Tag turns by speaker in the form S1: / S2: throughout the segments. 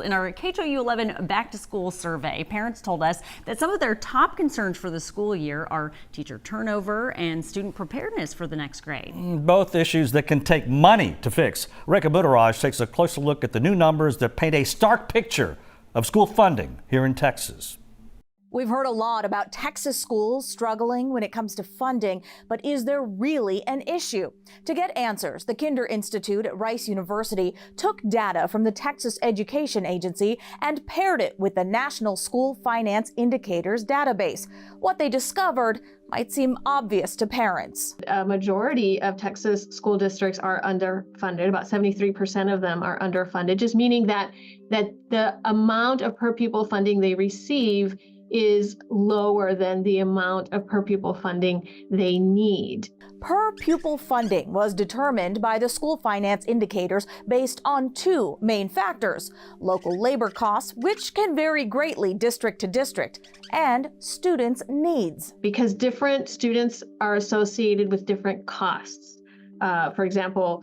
S1: In our KHOU 11 back to school survey, parents told us that some of their top concerns for the school year are teacher turnover and student preparedness for the next grade.
S2: Both issues that can take money to fix. Reka Butaraj takes a closer look at the new numbers that paint a stark picture of school funding here in Texas.
S3: We've heard a lot about Texas schools struggling when it comes to funding, but is there really an issue? To get answers, the Kinder Institute at Rice University took data from the Texas Education Agency and paired it with the National School Finance Indicators database. What they discovered might seem obvious to parents.
S4: A majority of Texas school districts are underfunded. About 73% of them are underfunded, just meaning that the amount of per pupil funding they receive is lower than the amount of per pupil funding they need.
S3: Per pupil funding was determined by the school finance indicators based on two main factors: local labor costs, which can vary greatly district to district, and students' needs.
S4: Because different students are associated with different costs. For example,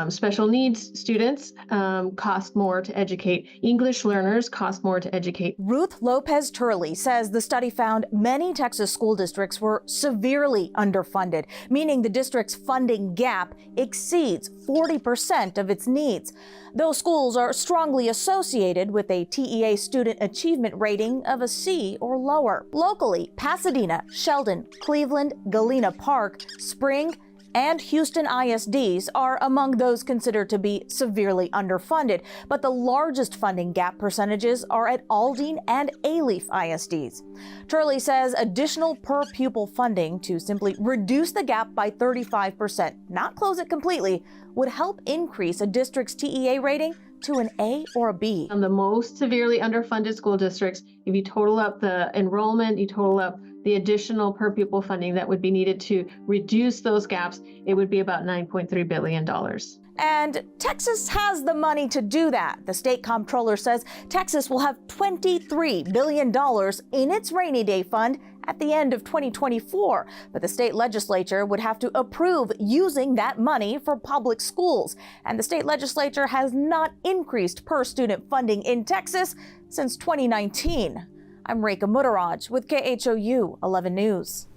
S4: special needs students cost more to educate. English learners cost more to educate.
S3: Ruth Lopez Turley says the study found many Texas school districts were severely underfunded, meaning the district's funding gap exceeds 40% of its needs. Those schools are strongly associated with a TEA student achievement rating of a C or lower. Locally, Pasadena, Sheldon, Cleveland, Galena Park, Spring, and Houston ISDs are among those considered to be severely underfunded, but the largest funding gap percentages are at Aldine and Alief ISDs. Turley says additional per pupil funding to simply reduce the gap by 35%, not close it completely, would help increase a district's TEA rating to an A or a B.
S4: On the most severely underfunded school districts, if you total up the enrollment, you total up the additional per pupil funding that would be needed to reduce those gaps, it would be about $9.3 billion.
S3: And Texas has the money to do that. The state comptroller says Texas will have $23 billion in its rainy day fund at the end of 2024, but the state legislature would have to approve using that money for public schools. And the state legislature has not increased per student funding in Texas since 2019. I'm Reka Butaraj with KHOU 11 News.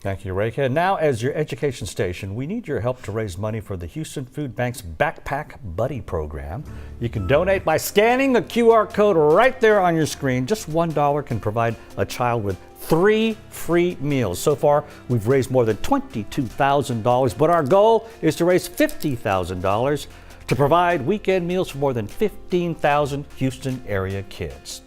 S2: Thank you, Reka. Now, as your education station, we need your help to raise money for the Houston Food Bank's Backpack Buddy program. You can donate by scanning the QR code right there on your screen. Just $1 can provide a child with 3 free meals. So far, we've raised more than $22,000, but our goal is to raise $50,000 to provide weekend meals for more than 15,000 Houston area kids.